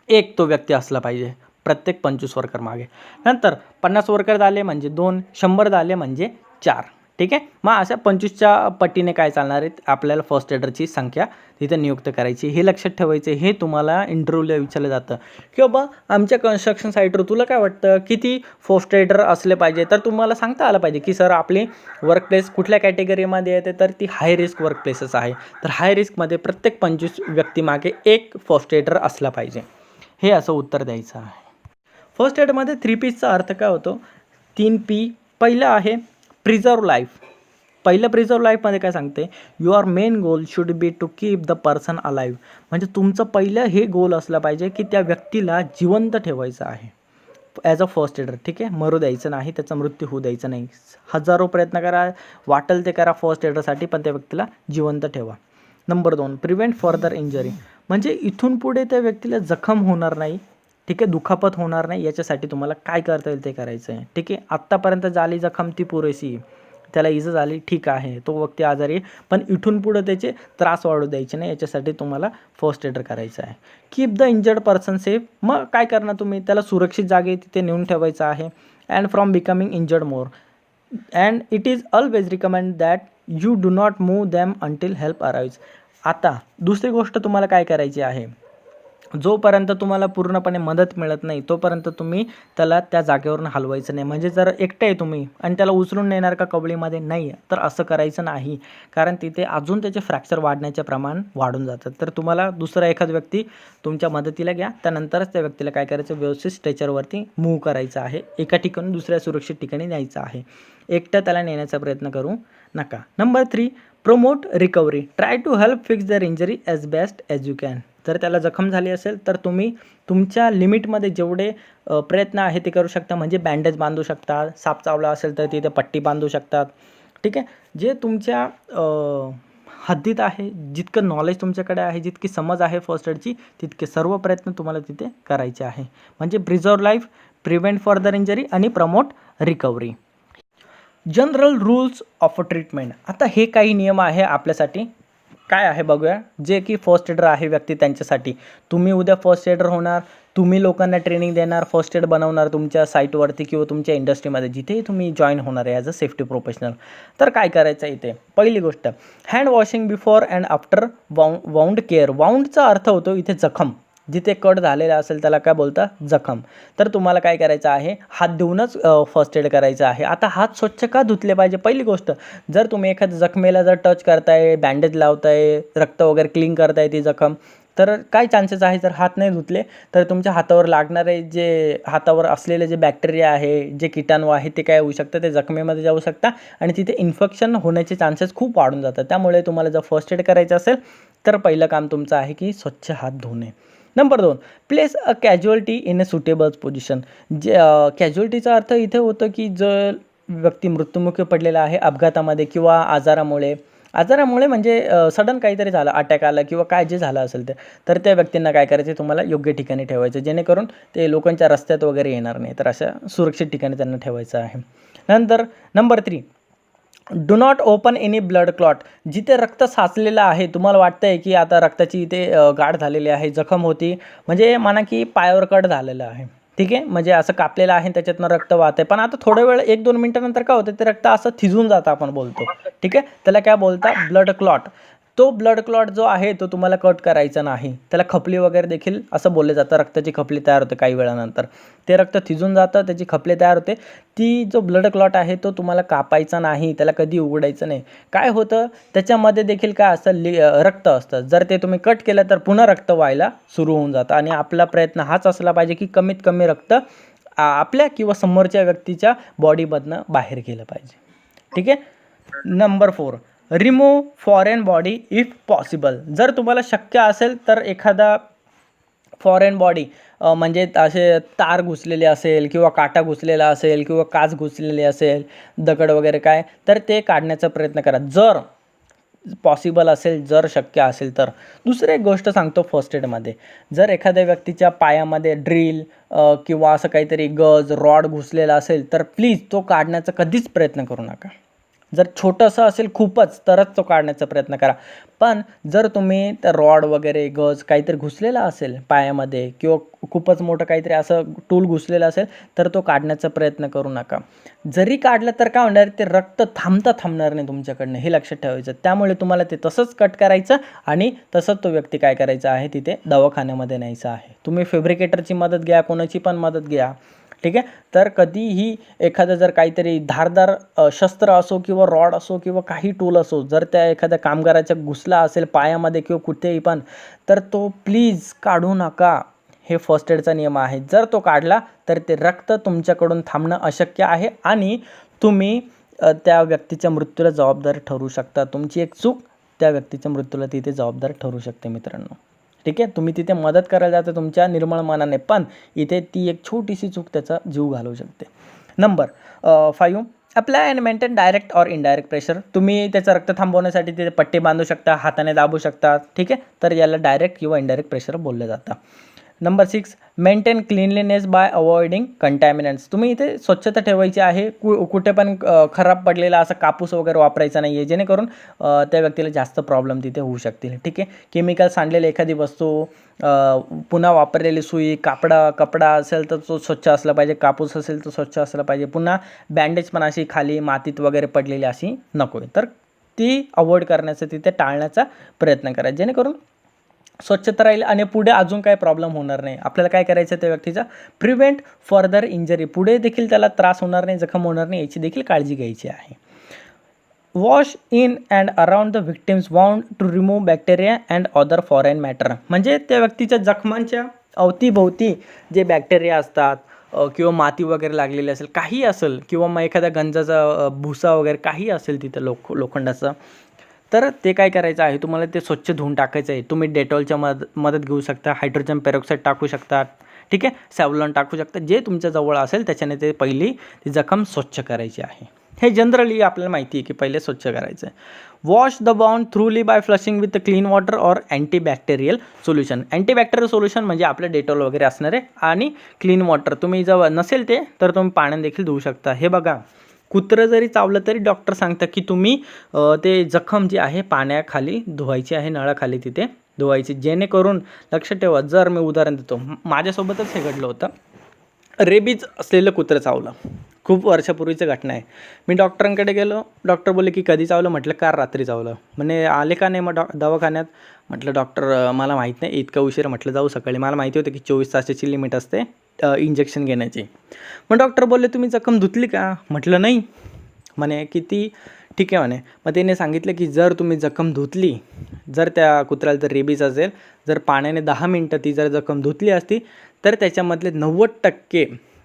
एक तो व्यक्ती असला पाहिजे प्रत्येक 25 वर्कर मागे. नंतर 50 वर्कर झाले म्हणजे 2, 100 झाले म्हणजे 4. ठीक आहे. मग अशा 25च्या पटीने काय चालणार आहेत आपल्याला फर्स्ट एडरची संख्या तिथे नियुक्त करायची. हे लक्षात ठेवायचं. हे तुम्हाला इंटरव्ह्यूला विचारलं जातं की बाबा आमच्या कन्स्ट्रक्शन साईटवर तुला काय वाटतं किती फर्स्ट एडर असले पाहिजे, तर तुम्हाला सांगता आलं पाहिजे की सर आपली वर्क प्लेस कुठल्या कॅटेगरीमध्ये येते, तर ती हाय रिस्क वर्क प्लेसेस आहे. तर हाय रिस्कमध्ये प्रत्येक 25 व्यक्तीमागे एक फर्स्ट एडर असला पाहिजे. हे असं उत्तर द्यायचं आहे. फर्स्ट एडमध्ये 3 Pचा अर्थ काय होतो? 3 P. पहिलं आहे प्रिझर्व लाईफ. पहिलं प्रिझर्व लाईफमध्ये काय सांगते, your main goal should be to keep the person alive. म्हणजे तुमचं पहिलं हे गोल असलं पाहिजे की त्या व्यक्तीला जिवंत ठेवायचं आहे ॲज अ फर्स्ट एडर. ठीक आहे, मरू द्यायचं नाही, त्याचा मृत्यू होऊ द्यायचा नाही. हजारो प्रयत्न करा, वाटेल ते करा फर्स्ट एडरसाठी, पण त्या व्यक्तीला जिवंत ठेवा. Number 2 prevent further injury. म्हणजे इथून पुढे त्या व्यक्तीला जखम होणार नाही. ठीक आहे, दुखापत होणार नाही, याच्यासाठी तुम्हाला काय करता येईल ते करायचं आहे. ठीक आहे, आत्तापर्यंत झाली जखम ती पुरेशी, त्याला इजा झाली ठीक आहे, तो व्यक्ती आजारी आहे, पण इथून पुढं त्याचे त्रास वाढू द्यायचे नाही, याच्यासाठी तुम्हाला फर्स्ट एडर करायचं आहे. Keep the injured person safe. मग काय करणार तुम्ही, त्याला सुरक्षित जागे तिथे नेऊन ठेवायचं आहे. And from becoming injured more. And it is always recommend that you do not move them until help arrives. आता दुसरी गोष्ट तुम्हाला काय करायची आहे, जोपर्यंत तुम्हाला पूर्णपणे मदत मिळत नाही तोपर्यंत तुम्ही त्याला त्या जागेवरून हलवायचं नाही. म्हणजे जर एकटे आहे तुम्ही आणि त्याला उचलून नेणार का कबळीमध्ये, नाही, तर असं करायचं नाही. कारण तिथे अजून त्याचे फ्रॅक्चर वाढण्याचे प्रमाण वाढून जातं. तर तुम्हाला दुसरा एखादा व्यक्ती तुमच्या मदतीला घ्या, त्यानंतरच त्या व्यक्तीला काय करायचं, व्यवस्थित स्ट्रेचरवरती मूव्ह करायचं आहे, एका ठिकाणी दुसऱ्या सुरक्षित ठिकाणी न्यायचं आहे. एकटं त्याला नेण्याचा प्रयत्न करू नका. Number 3 promote recovery. Try to help fix their injury as best as you can. जर त्याला जखम झाली असेल तर तुम्ही तुमच्या लिमिटमध्ये जेवढे प्रयत्न आहे ते करू शकता. म्हणजे बँडेज बांधू शकता, साप चावला असेल तर तिथे पट्टी बांधू शकतात. ठीक आहे, जे तुमच्या हद्दीत आहे, जितकं नॉलेज तुमच्याकडे आहे, जितकी समज आहे फर्स्ट एडची, तितके सर्व प्रयत्न तुम्हाला तिथे करायचे आहे. म्हणजे preserve life, prevent further injury आणि promote recovery. General rules of treatment. आता हे काही नियम आहे आपल्यासाठी, काय आहे बघूया, जे की फर्स्ट एडर आहे व्यक्ती त्यांच्यासाठी. तुम्ही उद्या फर्स्ट एडर होणार, तुम्ही लोकांना ट्रेनिंग देणार, फर्स्ट एड बनवणार तुमच्या साईटवरती किंवा तुमच्या इंडस्ट्रीमध्ये जिथेही तुम्ही जॉईन होणार आहे ॲज अ सेफ्टी प्रोफेशनल. तर काय करायचं इथे, पहिली गोष्ट hand washing before and after wound care. वाउंडचा अर्थ होतो इथे जखम, जिथे कट झालेला असेल त्याला काय बोलतात, जखम. तर तुम्हाला काय करायचं आहे, हात धुवूनच फर्स्ट एड करायचं आहे. आता हात स्वच्छ का धुतले पाहिजे, पहिली गोष्ट, जर तुम्ही एखाद्या जखमेला जर टच करताय, बँडेज लावताय, रक्त वगैरे क्लीन करताय ती जखम, तर काय चान्सेस आहे जर हात नाही धुतले तर तुमच्या हातावर लागणारे जे हातावर असलेले जे बॅक्टेरिया आहे, जे किटाणू आहे ते काय होऊ शकतं, ते जखमेमध्ये जाऊ शकता आणि तिथे इन्फेक्शन होण्याचे चान्सेस खूप वाढून जातात. त्यामुळे तुम्हाला जर फर्स्ट एड करायचं असेल तर पहिलं काम तुमचं आहे की स्वच्छ हात धुणे. Number 2 place a casualty in a suitable position. जे कॅज्युअलिटीचा अर्थ इथे होतं की जर व्यक्ती मृत्युमुखी पडलेला आहे अपघातामध्ये किंवा आजारामुळे, आजारामुळे म्हणजे सडन काहीतरी झालं, अटॅक आला किंवा काय जे झालं असेल ते, तर त्या व्यक्तींना काय करायचं, तुम्हाला योग्य ठिकाणी ठेवायचं, जेणेकरून ते लोकांच्या रस्त्यात वगैरे येणार नाही. तर अशा सुरक्षित ठिकाणी त्यांना ठेवायचं आहे. नंतर number 3, do not open any blood clot. जिथे रक्त साचलेलं आहे, तुम्हाला वाटतं आहे की आता रक्ताची इथे गाठ झालेली आहे, जखम होती, म्हणजे म्हणा की पायावर कट झालेलं आहे, ठीक आहे, म्हणजे असं कापलेलं आहे, त्याच्यातनं रक्त वाहत आहे, पण आता थोडा वेळ 1-2 मिनिटानंतर काय होतं, ते रक्त असं थिजून जातं, आपण बोलतो, ठीक आहे, त्याला काय बोलतात, ब्लड क्लॉट. तो ब्लड क्लॉट जो आहे तो तुम्हाला कट करायचा नाही. त्याला खपली वगैरे देखील असं बोललं जातं, रक्ताची खपली तयार होते काही वेळानंतर, ते रक्त थिजून जातं, त्याची खपली तयार होते. ती जो ब्लड क्लॉट आहे तो तुम्हाला कापायचा नाही, त्याला कधी उघडायचं नाही. काय होतं, त्याच्यामध्ये देखील काय असतं, रक्त असतं. जर ते तुम्ही कट केलं तर पुन्हा रक्त व्हायला सुरू होऊन जातं, आणि आपला प्रयत्न हाच असला पाहिजे की कमीत कमी रक्त आपल्या किंवा समोरच्या व्यक्तीच्या बॉडीमधनं बाहेर गेलं पाहिजे, ठीक आहे. Number 4, remove foreign body if possible. जर तुम्हाला शक्य असेल तर एखादा फॉरेन बॉडी, म्हणजे असे तार घुसलेले असेल किंवा काटा घुसलेला असेल किंवा काच घुसलेली असेल, दगड वगैरे काय, तर ते काढण्याचा प्रयत्न करा, जर पॉसिबल असेल, जर शक्य असेल तर. दुसरी एक गोष्ट सांगतो फर्स्ट एडमध्ये, जर एखाद्या व्यक्तीच्या पायामध्ये ड्रिल किंवा असं काहीतरी गज रॉड घुसलेला असेल तर प्लीज तो काढण्याचा कधीच प्रयत्न करू नका. जर छोटंसं असेल खूपच तरच तो काढण्याचा प्रयत्न करा. पण जर तुम्ही त्या रॉड वगैरे गज काहीतरी घुसलेला असेल पायामध्ये किंवा खूपच मोठं काहीतरी असं टूल घुसलेलं असेल तर तो काढण्याचा प्रयत्न करू नका. जरी काढलं तर काय होणार, ते रक्त थांबणार नाही तुमच्याकडनं, हे लक्षात ठेवायचं. त्यामुळे तुम्हाला ते तसंच कट करायचं आणि तसंच तो व्यक्ती काय करायचा आहे, तिथे दवाखान्यामध्ये न्यायचा आहे. तुम्ही फॅब्रिकेटरची मदत घ्या, कोणाची पण मदत घ्या, ठीक आहे. तर कधीही एखादं जर काहीतरी धारदार शस्त्र असो किंवा रॉड असो किंवा काही टूल असो, जर त्या एखाद्या कामगाराच्या घुसला असेल पायामध्ये किंवा कुठेही पण, तर तो प्लीज काढू नका. हे फर्स्ट एडचा नियम आहे. जर तो काढला तर ते रक्त तुमच्याकडून थांबणं अशक्य आहे आणि तुम्ही त्या व्यक्तीच्या मृत्यूला जबाबदार ठरू शकता. तुमची एक चूक त्या व्यक्तीच्या मृत्यूला तिथे जबाबदार ठरू शकते मित्रांनो, ठीक आहे. तुम्ही तिथे मदत करायला जाता तुमच्या निर्मळ मनाने, पण इथे ती एक छोटीशी चूक त्याचा जीव घालवू शकते. Number 5, apply and maintain direct or indirect pressure. तुम्ही त्याचं रक्त थांबवण्यासाठी तिथे पट्टी बांधू शकता, हाताने दाबू शकता, ठीक आहे. तर याला डायरेक्ट किंवा इनडायरेक्ट प्रेशर बोललं जातं. Number 6, maintain cleanliness by avoiding contaminants. तुम्ही इथे स्वच्छता ठेवायची आहे. कुठे पण खराब पडलेला असा कापूस वगैरे वापरायचा नाही आहे, जेणेकरून त्या व्यक्तीला जास्त प्रॉब्लेम तिथे होऊ शकतील, ठीक आहे. केमिकल सांडलेली एखादी वस्तू, पुन्हा वापरलेली सुई, कपडा असेल तर तो स्वच्छ असला पाहिजे, कापूस असेल तर स्वच्छ असला पाहिजे, पुन्हा बँडेज पण अशी खाली मातीत वगैरे पडलेली अशी नको आहे. तर ती अवॉइड करण्याचा, तिथे टाळण्याचा प्रयत्न करा, जेणेकरून स्वच्छता राहील आणि पुढे अजून काही प्रॉब्लेम होणार नाही. आपल्याला काय करायचं, त्या व्यक्तीचा प्रिव्हेंट फर्दर इंजरी, पुढे देखील त्याला त्रास होणार नाही, जखम होणार नाही, याची देखील काळजी घ्यायची आहे. Wash in and around the victim's wound to remove bacteria and other foreign matter. म्हणजे त्या व्यक्तीच्या जखमांच्या अवतीभोवती जे बॅक्टेरिया असतात किंवा माती वगैरे लागलेली असेल, काही असेल, किंवा मग एखाद्या गंजाचा भुसा वगैरे काही असेल तिथं लोखंडाचं, तर ते काय करायचं आहे, तुम्हाला ते स्वच्छ धुवून टाकायचं आहे. तुम्ही डेटॉलच्या मदत घेऊ शकता, हायड्रोजन पेरॉक्साईड टाकू शकता, ठीक आहे, सॅव्हलॉन टाकू शकता, जे तुमच्या जवळ असेल त्याच्याने ते पहिली ती जखम स्वच्छ करायची आहे. हे जनरली आपल्याला माहिती आहे की पहिले स्वच्छ करायचं आहे. Wash the wound thoroughly by flushing with clean water or antibacterial solution. Antibacterial solution म्हणजे आपलं डेटॉल वगैरे असणार आहे, आणि क्लीन वॉटर तुम्ही जर नसेल ते तर तुम्ही पाण्याने देखील धुवू शकता. हे बघा, कुत्रं जरी चावलं तरी डॉक्टर सांगतात की तुम्ही ते जखम जी आहे पाण्याखाली धुवायची आहे, नळाखाली तिथे धुवायची, जेणेकरून लक्षात ठेवा. जर मी उदाहरण देतो, माझ्यासोबतच हे घडलं होतं. रेबीज असलेलं कुत्रं चावलं, खूप वर्षापूर्वीची घटना आहे. मी डॉक्टरांकडे गेलो, डॉक्टर बोलले की कधी चावलं, म्हटलं काल रात्री चावलं. म्हणे आले का नाही मग दवाखान्यात, म्हटलं डॉक्टर मला माहीत नाही, इतका उशीर, म्हटलं जाऊ सकाळी. मला माहिती होतं की 24 तासाची लिमिट असते इंजेक्शन घेण्याची. मग डॉक्टर बोलले तुम्ही जखम धुतली का, म्हटलं नाही. म्हणे किती, ठीक आहे म्हणे. मग त्याने सांगितलं की जर तुम्ही जखम धुतली, जर त्या कुत्र्याला जर रेबीज असेल, जर पाण्याने 10 मिनटं ती जर जखम धुतली असती तर त्याच्यामधले 90%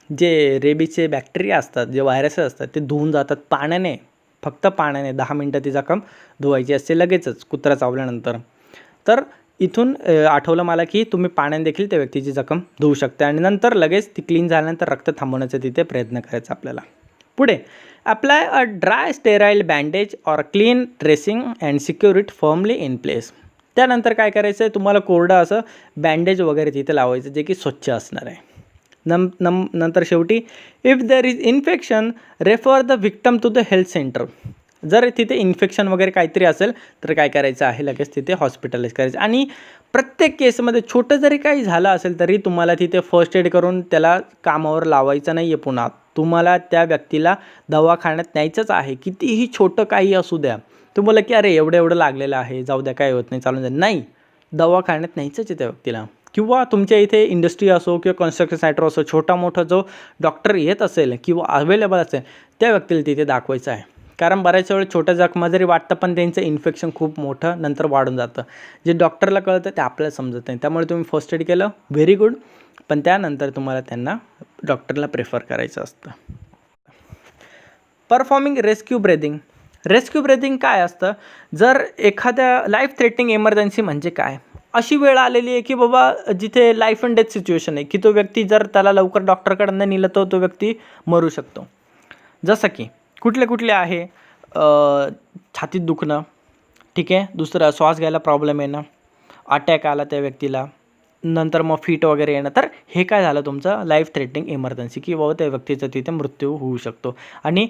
जे रेबीजचे बॅक्टेरिया असतात, जे व्हायरसेस असतात, ते धुवून जातात पाण्याने, फक्त पाण्याने. 10 मिनटं ती जखम धुवायची असते लगेचच कुत्रा चावल्यानंतर. तर इथून आठवलं मला की तुम्ही पाण्याने देखील त्या व्यक्तीची जखम धुवू शकता, आणि नंतर लगेच ती क्लीन झाल्यानंतर रक्त थांबवण्याचा तिथे प्रयत्न करायचा आपल्याला. पुढे apply a dry sterile bandage or clean dressing and secure it firmly in place. त्यानंतर काय करायचं आहे, तुम्हाला कोरडं असं बँडेज वगैरे तिथे लावायचं जे की स्वच्छ असणार आहे. नंतर शेवटी if there is infection refer the victim to the health centre. जर तिथे इन्फेक्शन वगैरे काहीतरी असेल तर काय करायचं आहे, लगेच तिथे हॉस्पिटलाइज करायचं. आणि प्रत्येक केसमध्ये छोटं जरी काही झालं असेल तरी तुम्हाला तिथे फर्स्ट एड करून त्याला कामावर लावायचं नाही आहे. पुन्हा तुम्हाला त्या व्यक्तीला दवाखान्यात न्यायचंच आहे. कितीही छोटं काही असू द्या. तुम्हाला की अरे एवढं लागलेलं आहे, जाऊ द्या, काय होत नाही, चालून जाईल, नाही, दवाखान्यात न्यायचंच आहे त्या व्यक्तीला. किंवा तुमच्या इथे इंडस्ट्री असो किंवा कन्स्ट्रक्शन साईटवर असो, छोटा मोठा जो डॉक्टर येत असेल किंवा अवेलेबल असेल त्या व्यक्तीला तिथे दाखवायचं आहे. कारण बऱ्याच वेळेस छोट्या जखमा जरी वाटतं पण त्यांचं इन्फेक्शन खूप मोठं नंतर वाढून जातं. जे डॉक्टरला कळतं ते आपल्याला समजत नाही. त्यामुळे तुम्ही फर्स्ट एड केलं, व्हेरी गुड, पण त्यानंतर तुम्हाला त्यांना डॉक्टरला प्रेफर करायचं असतं. Performing rescue breathing. Rescue breathing काय असतं, जर एखाद्या लाईफ थ्रेटनिंग इमर्जन्सी म्हणजे काय, अशी वेळ आलेली आहे की बाबा जिथे लाईफ अँड डेथ सिच्युएशन आहे, की तो व्यक्ती जर त्याला लवकर डॉक्टरकडे न नेलं तर तो व्यक्ती मरू शकतो. जसं की कुठले आहे, छातीत दुखणं, ठीक आहे, दुसरं श्वास घ्यायला प्रॉब्लेम येणं, अटॅक आला त्या व्यक्तीला, नंतर मग फिट वगैरे येणं. तर हे काय झालं तुमचं लाईफ थ्रेटनिंग इमर्जन्सी, की बाबा त्या व्यक्तीचा तिथे मृत्यू होऊ शकतो. आणि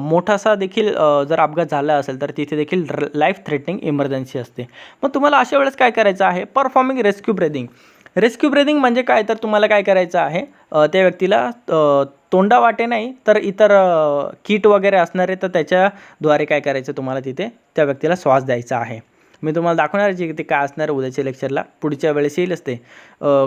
मोठासा देखील जर अपघात झाला असेल तर तिथे देखील लाईफ थ्रेटनिंग इमर्जन्सी असते. मग तुम्हाला अशा वेळेस काय करायचं आहे, performing rescue breathing. Rescue breathing म्हणजे काय, तर तुम्हाला काय करायचं आहे, त्या व्यक्तीला तोंडावाटे नाही तर इतर किट वगैरे असणार आहे तर त्याच्याद्वारे काय करायचं, तुम्हाला तिथे त्या व्यक्तीला श्वास द्यायचा आहे. मी तुम्हाला दाखवणार आहे की ते काय असणार आहे उद्याच्या लेक्चरला, पुढच्या वेळेस येईलच ते,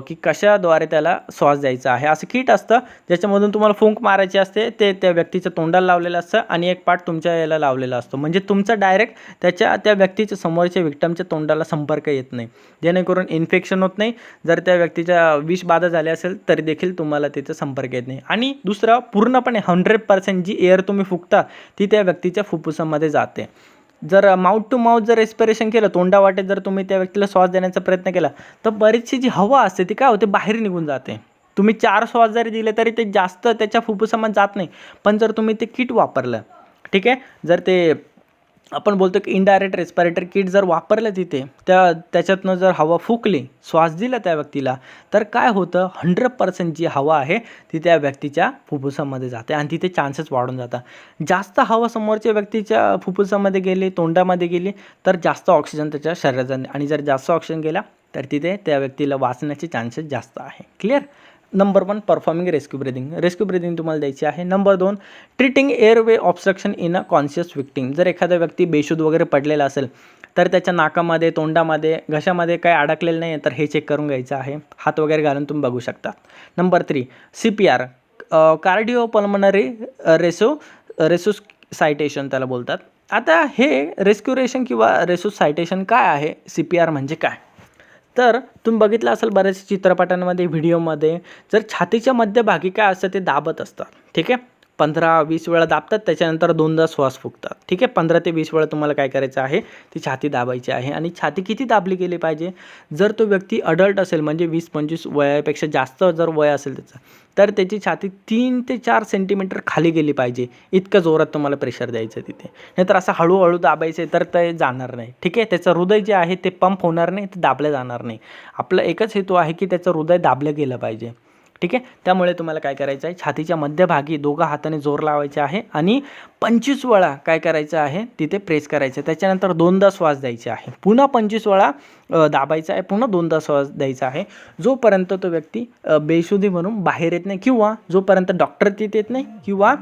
की कशाद्वारे त्याला श्वास द्यायचा आहे. असं किट असतं ज्याच्यामधून तुम्हाला फुंक मारायची असते, ते त्या व्यक्तीच्या तोंडाला लावलेलं असतं आणि एक पार्ट तुमच्या याला लावलेला असतो. म्हणजे तुमचा डायरेक्ट त्या व्यक्तीच्या समोरच्या विक्टमच्या तोंडाला संपर्क येत नाही, जेणेकरून इन्फेक्शन होत नाही. जर त्या व्यक्तीच्या विषबाधा झाली असेल तरी देखील तुम्हाला तिथे संपर्क येत नाही. आणि दुसरं, पूर्णपणे 100% जी एअर तुम्ही फुकता ती त्या व्यक्तीच्या फुफ्फुसामध्ये जाते. जर माउथ टू माउथ जर रेस्पिरेशन केलं, तोंडावाटे जर तुम्ही त्या व्यक्तीला श्वास देण्याचा प्रयत्न केला तर बरीचशी जी हवा असते ती काय होते, बाहेर निघून जाते. तुम्ही 4 श्वास जरी दिले तरी ते जास्त त्याच्या फुफ्फुसामध्ये जात नाही. पण जर तुम्ही ते किट वापरलं, ठीक आहे, जर ते आपण बोलतो की इनडायरेक्ट रेस्पिरेटर किट जर वापरलं तिथे, त्याच्यातनं जर हवा फुकली, श्वास दिला त्या व्यक्तीला, तर काय होतं, 100% जी हवा आहे ती त्या व्यक्तीच्या फुफ्फुसामध्ये जाते आणि तिथे चान्सेस वाढून जातात. जास्त हवा समोरच्या व्यक्तीच्या फुफ्फुसामध्ये गेली, तोंडामध्ये गेली तर जास्त ऑक्सिजन त्याच्या शरीरात जाणे, आणि जर जास्त ऑक्सिजन गेला तर तिथे त्या व्यक्तीला वाचण्याचे चान्सेस जास्त आहे. Clear. Number 1 performing rescue breathing. Rescue breathing तुम्हाला द्यायची आहे. Number 2 treating airway obstruction in a conscious victim. जर एखादा व्यक्ती बेशुद्ध वगैरे पडलेला असेल तर त्याच्या नाकामध्ये, तोंडामध्ये, घशामध्ये काय अडकलेलं नाही तर हे चेक करून घ्यायचं आहे. हात वगैरे घालून तुम्ही बघू शकता. नंबर 3 CPR, कार्डिओपल्मनरी रेसुसायटेशन त्याला बोलतात. आता हे रेस्क्युरेशन किंवा रेसुसायटेशन काय आहे, CPR म्हणजे काय, तर तुम्ही बघितलं असेल बऱ्याच चित्रपटांमध्ये, व्हिडिओमध्ये, जर छातीच्या मध्यभागी काय असतं ते दाबत असतात, ठीक आहे, 15-20 वेळा दाबतात, त्याच्यानंतर 2दा श्वास फुकतात, ठीक आहे. 15 ते 20 वेळा तुम्हाला काय करायचं आहे, ती छाती दाबायची आहे. आणि छाती किती दाबली गेली पाहिजे, जर तो व्यक्ती अडल्ट असेल म्हणजे 20-25 वयापेक्षा जास्त जर वय असेल त्याचं, तर त्याची छाती 3 ते 4 सेंटीमीटर खाली गेली पाहिजे. इतकं जोरात तुम्हाला प्रेशर द्यायचं तिथे, नाहीतर असं हळूहळू दाबायचं तर ते जाणार नाही, ठीक आहे. त्याचं हृदय जे आहे ते पंप होणार नाही, ते दाबलं जाणार नाही. आपला एकच हेतू आहे की त्याचं हृदय दाबलं गेलं पाहिजे, ठीक आहे. त्यामुळे तुम्हाला काय करायचं आहे, छातीच्या मध्यभागी दोघा हाताने जोर लावायचे आहे आणि 25 वेळा काय करायचं आहे, तिथे प्रेस करायचं. त्याच्यानंतर 2दा श्वास द्यायचे आहे, पुन्हा 25 वेळा दाबायचा आहे, पुन्हा 2दा श्वास द्यायचा आहे, जोपर्यंत तो व्यक्ती बेशुद्धी म्हणून बाहेर येत नाही, किंवा जोपर्यंत डॉक्टर तिथे येत नाही, किंवा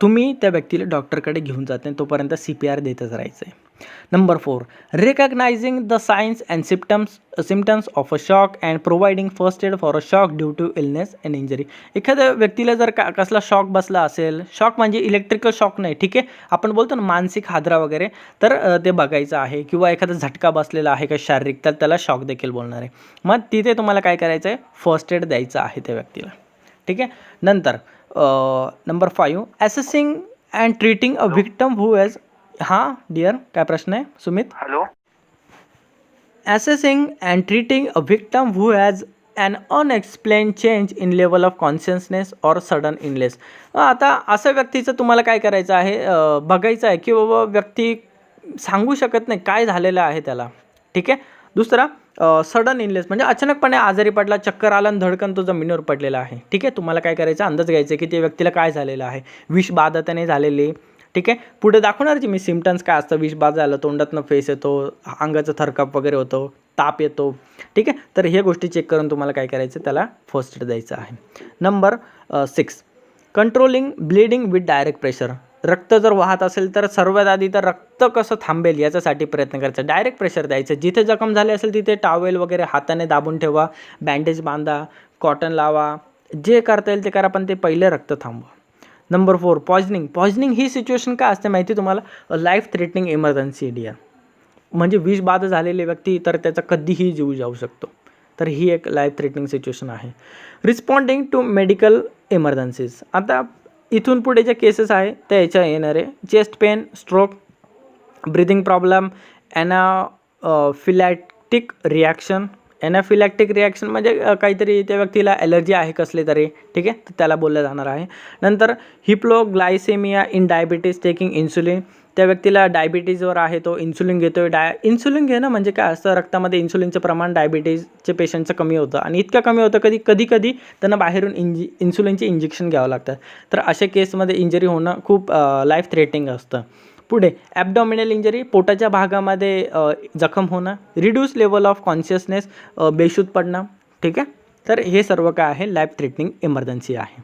तुम्ही त्या व्यक्तीला डॉक्टरकडे घेऊन जात नाही, तोपर्यंत CPR देतच राहायचं आहे. Number 4 recognizing the signs and symptoms of a shock and providing first aid for a shock due to illness and injury. एखाद्या व्यक्तीला जर कसला शॉक बसला असेल, शॉक म्हणजे इलेक्ट्रिकल शॉक नाही, ठीक आहे, आपण बोलतो ना मानसिक हादरा वगैरे, तर ते बघायचं आहे. किंवा एखादा झटका बसलेला आहे का शारीरिक, तर त्याला शॉक देखील बोलणार आहे. मग तिथे तुम्हाला काय करायचं आहे, फर्स्ट एड द्यायचं आहे त्या व्यक्तीला, ठीक आहे. नंतर number 5 assessing and treating a victim who has. हां डिअर, काय प्रश्न आहे Sumit? Hello. Assessing and treating a victim who has an unexplained change in level of consciousness or sudden illness. आता अशा व्यक्तीचं तुम्हाला काय करायचं आहे, बघायचं आहे की बाबा व्यक्ती सांगू शकत नाही काय झालेलं आहे त्याला. ठीक आहे. दुसरा सडन इलनेस म्हणजे अचानकपणे आजारी पडला, चक्कर आला आणि धडकन तो जमिनीवर पडलेला आहे. ठीक आहे. तुम्हाला काय करायचं, अंदाज घ्यायचा की त्या व्यक्तीला काय झालेलं आहे, विषबाधा त्याने झालेली. ठीक आहे. पुढे दाखवणार जी मी सिम्पटम्स काय असतं, विषबाधा झालं, तोंडातनं फेस येतो, अंगाचा थरकाप वगैरे होतो, ताप येतो. ठीक आहे. तर हे गोष्टी चेक करून तुम्हाला काय करायचं, त्याला फर्स्ट एड द्यायचं आहे. Number 6, controlling bleeding with direct pressure. रक्त जर वाहत असेल तर सर्वात आधी तर रक्त कसं थांबेल याच्यासाठी प्रयत्न करायचा. डायरेक्ट प्रेशर द्यायचं. जिथे जखम झाली असेल तिथे टॉवेल वगैरे हाताने दाबून ठेवा, बँडेज बांधा, कॉटन लावा, जे करता येईल ते करा, पण ते पहिले रक्त थांबवा. Number 4, poisoning. पॉइझनिंग ही सिच्युएशन काय असते माहिती तुम्हाला, लाईफ थ्रेटनिंग इमर्जन्सी डिअर. म्हणजे विषबाधा झालेली व्यक्ती तर त्याचा कधीही जीव जाऊ शकतो. तर ही एक लाईफ थ्रेटनिंग सिच्युएशन आहे. Responding to medical emergencies. आता इथून पुढे ज्या केसेस आहे त्या याच्या येणार आहे. Chest pain, stroke, breathing problem, anaphylactic reaction. Anaphylactic reaction म्हणजे काहीतरी त्या व्यक्तीला ॲलर्जी आहे कसली तरी. ठीक आहे. तर त्याला बोललं जाणार आहे. नंतर हिप्लोग्लायसेमिया इन डायबिटीज टेकिंग इन्सुलिन. त्या व्यक्तीला डायबिटीजवर आहे, तो इन्सुलिन घेतो आहे. इन्सुलिन घेणं म्हणजे काय असतं, रक्तामध्ये इन्सुलिनचं प्रमाण डायबिटीजचे पेशंटचं कमी होतं आणि इतकं कमी होतं कधी त्यांना बाहेरून इन्सुलिनचे इंजेक्शन घ्यावं लागतं. तर अशा केसमध्ये इंजरी होणं खूप लाईफ थ्रेटनिंग असतं. पुढे ॲबडॉमिनल इंजरी, पोटाच्या भागामध्ये जखम होणं, रिड्यूस लेवल ऑफ कॉन्शियसनेस, बेशुद्ध पडणं. ठीक आहे. तर हे सर्व काय आहे, लाईफ थ्रेटनिंग इमर्जन्सी आहे.